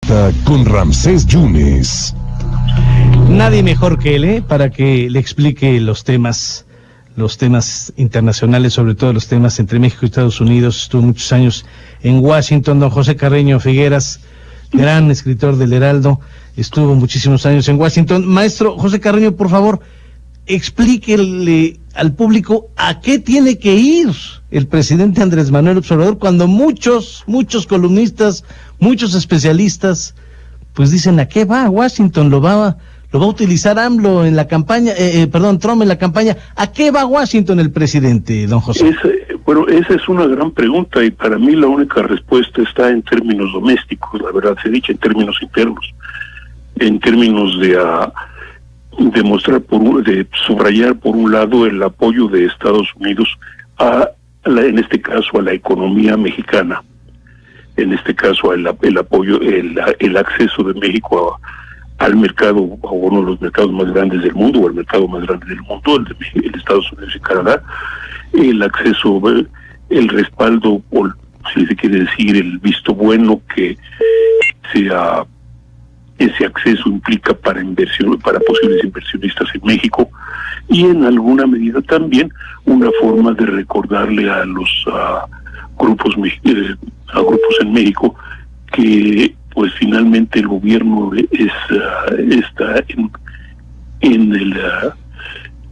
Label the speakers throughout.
Speaker 1: Entrevista con Ramsés Yunes.
Speaker 2: Nadie mejor que él, para que le explique los temas internacionales, sobre todo los temas entre México y Estados Unidos. Estuvo muchos años en Washington. Don José Carreño Figueras, gran escritor del Heraldo, estuvo muchísimos años en Washington. Maestro José Carreño, por favor, explíquele al público a qué tiene que ir el presidente Andrés Manuel López Obrador cuando muchos columnistas, muchos especialistas, pues dicen, ¿a qué va a Washington? Lo va a utilizar AMLO en la campaña, Trump en la campaña. ¿A qué va a Washington el presidente, don José?
Speaker 3: Esa es una gran pregunta, y para mí la única respuesta está en términos domésticos, la verdad se dice, en términos internos, en términos de subrayar por un lado el apoyo de Estados Unidos en este caso a la economía mexicana, en este caso el apoyo, el acceso de México al mercado, a uno de los mercados más grandes del mundo, o el mercado más grande del mundo, el de Estados Unidos y Canadá, el acceso, el respaldo, o si se quiere decir, el visto bueno que ese acceso implica para posibles inversionistas en México, y en alguna medida también una forma de recordarle a los grupos en México que pues finalmente el gobierno está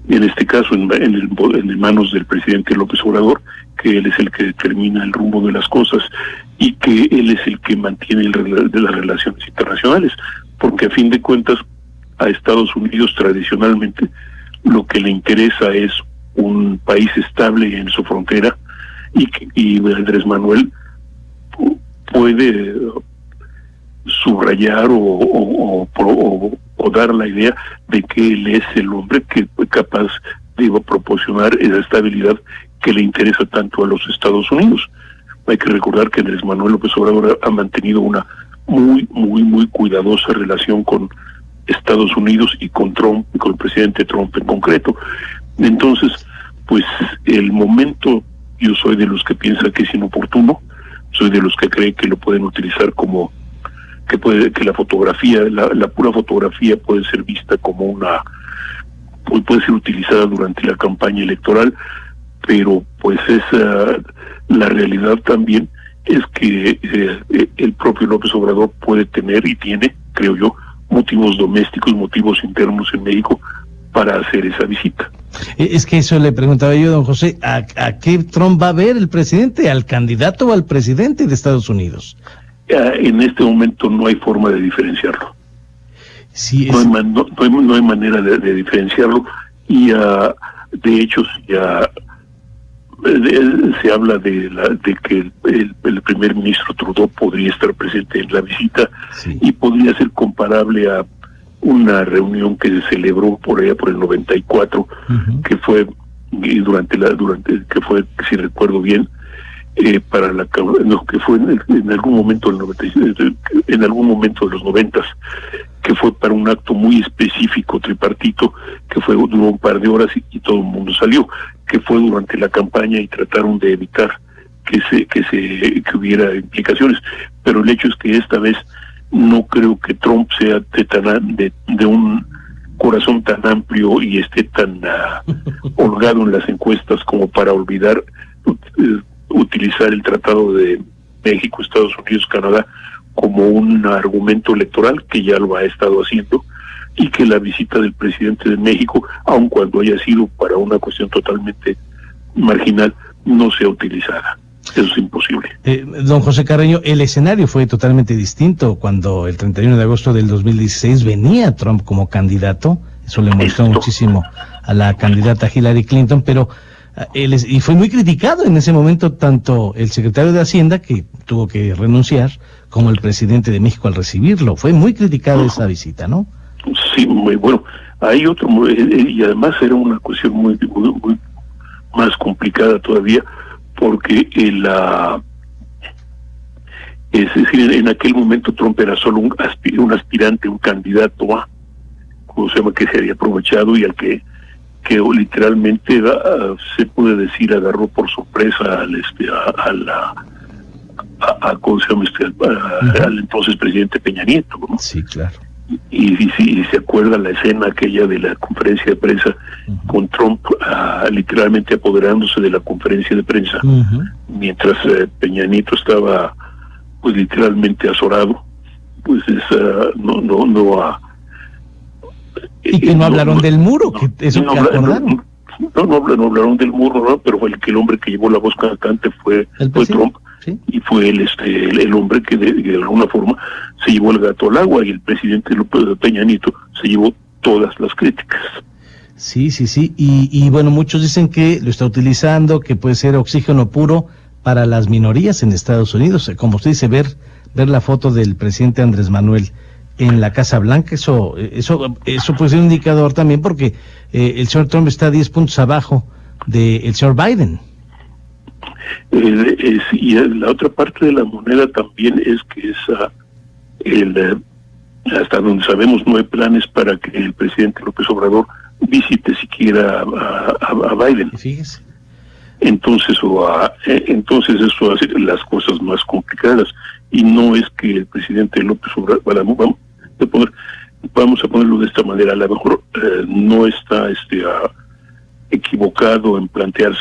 Speaker 3: en este caso en manos del presidente López Obrador, que él es el que determina el rumbo de las cosas y que él es el que mantiene de las relaciones internacionales, porque a fin de cuentas a Estados Unidos tradicionalmente lo que le interesa es un país estable en su frontera, y Andrés Manuel puede subrayar o dar la idea de que él es el hombre que es capaz de proporcionar esa estabilidad que le interesa tanto a los Estados Unidos. Hay que recordar que Andrés Manuel López Obrador ha mantenido una muy cuidadosa relación con Estados Unidos y con Trump, y con el presidente Trump en concreto. Entonces, pues el momento, yo soy de los que piensa que es inoportuno, soy de los que cree que lo pueden utilizar como que la fotografía, la pura fotografía puede ser vista como puede ser utilizada durante la campaña electoral, pero pues la realidad también es que el propio López Obrador puede tener y tiene, creo yo, motivos domésticos, motivos internos en México para hacer esa visita.
Speaker 2: Es que eso le preguntaba yo, don José, ¿a qué Trump va a ver el presidente? ¿Al candidato o al presidente de Estados Unidos?
Speaker 3: En este momento no hay forma de diferenciarlo.
Speaker 2: Sí,
Speaker 3: no hay manera de diferenciarlo, y de hecho se habla de que el primer ministro Trudeau podría estar presente en la visita, sí, y podría ser comparable a una reunión que se celebró por allá por el 94, que fue que fue, si recuerdo bien, que fue en algún momento del 96, en algún momento de los 90, que fue para un acto muy específico tripartito, que duró un par de horas y todo el mundo salió, que fue durante la campaña, y trataron de evitar que hubiera implicaciones. Pero el hecho es que esta vez no creo que Trump sea de un corazón tan amplio y esté tan holgado en las encuestas como para olvidar utilizar el Tratado de México, Estados Unidos, Canadá como un argumento electoral, que ya lo ha estado haciendo, y que la visita del presidente de México, aun cuando haya sido para una cuestión totalmente marginal, no sea utilizada. Eso es imposible.
Speaker 2: Don José Carreño, el escenario fue totalmente distinto cuando el 31 de agosto del 2016 venía Trump como candidato. Eso le molestó muchísimo a la candidata Hillary Clinton, pero y fue muy criticado en ese momento tanto el secretario de Hacienda, que tuvo que renunciar, como el presidente de México al recibirlo. Fue muy criticada esa visita, ¿no?
Speaker 3: Sí, muy bueno. Hay otro, y además era una cuestión muy más complicada todavía, porque es decir, en aquel momento Trump era solo un aspirante, un candidato ¿cómo se llama?, que se había aprovechado y al que se puede decir agarró por sorpresa ¿cómo se llama al entonces presidente Peña Nieto, ¿no?
Speaker 2: Sí, claro.
Speaker 3: Y si se acuerda la escena aquella de la conferencia de prensa con Trump literalmente apoderándose de la conferencia de prensa, mientras Peña Nieto estaba pues literalmente azorado, pues
Speaker 2: y que no hablaron del muro, que eso que acordaron.
Speaker 3: No hablaron del muro, ¿no? Pero fue el hombre que llevó la voz cantante fue Trump. ¿Sí? Y fue el hombre que de alguna forma se llevó el gato al agua, y el presidente Peña Nieto se llevó todas las críticas.
Speaker 2: Sí, y bueno, muchos dicen que lo está utilizando, que puede ser oxígeno puro para las minorías en Estados Unidos. Como usted dice, ver la foto del presidente Andrés Manuel en la Casa Blanca, eso puede ser un indicador también, porque el señor Trump está 10 puntos abajo del señor Biden.
Speaker 3: Y la otra parte de la moneda también es que hasta donde sabemos no hay planes para que el presidente López Obrador visite siquiera a Biden.
Speaker 2: Fíjese.
Speaker 3: Entonces eso hace las cosas más complicadas, y no es que el presidente López Obrador, vamos a ponerlo de esta manera, a lo mejor no está equivocado en plantear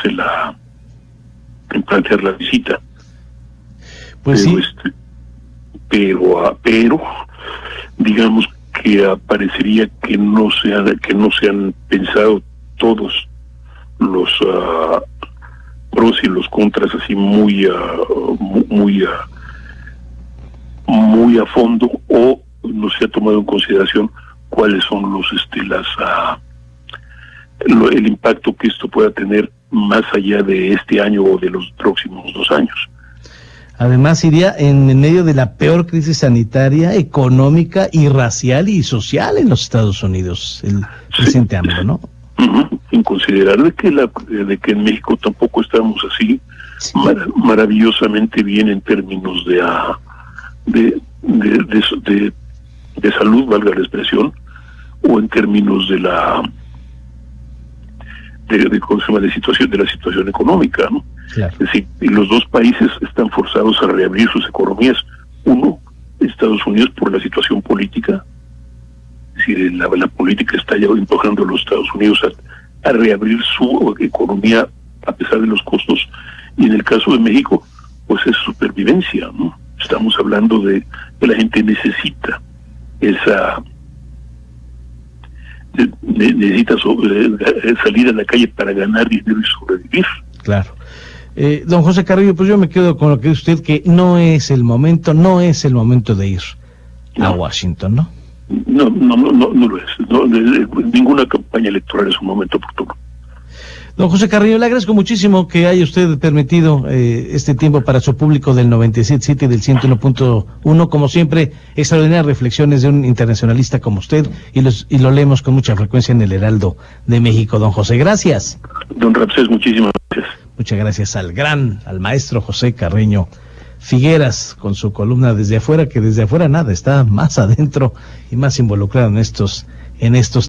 Speaker 3: la visita,
Speaker 2: pues
Speaker 3: pero digamos que parecería que no se han pensado todos los pros y los contras así muy a fondo, o no se ha tomado en consideración cuáles son el impacto que esto pueda tener más allá de este año o de los próximos 2 años.
Speaker 2: Además, iría en medio de la peor crisis sanitaria, económica y racial y social en los Estados Unidos, el presidente AMLO, ¿no?
Speaker 3: Sin considerar de que en México tampoco estamos así maravillosamente bien en términos de salud, valga la expresión, o en términos de la situación económica, ¿no?
Speaker 2: Claro.
Speaker 3: Es decir, los dos países están forzados a reabrir sus economías. Uno, Estados Unidos, por la situación política, es decir, la política está ya empujando a los Estados Unidos a reabrir su economía a pesar de los costos, y en el caso de México, pues es supervivencia, ¿no? Estamos hablando de que la gente necesita salir a la calle para ganar dinero y sobrevivir.
Speaker 2: Claro. Don José Carrillo, pues yo me quedo con lo que dice usted, que no es el momento de ir a Washington, ¿no?
Speaker 3: No lo es. Ninguna campaña electoral es un momento oportuno.
Speaker 2: Don José Carrillo, le agradezco muchísimo que haya usted permitido este tiempo para su público del 97.7 y del 101.1. Como siempre, extraordinarias reflexiones de un internacionalista como usted, y lo leemos con mucha frecuencia en el Heraldo de México. Don José, gracias.
Speaker 3: Don Ramsés, muchísimas gracias.
Speaker 2: Muchas gracias al maestro José Carreño Figueras, con su columna Desde Afuera, que desde afuera nada, está más adentro y más involucrado en estos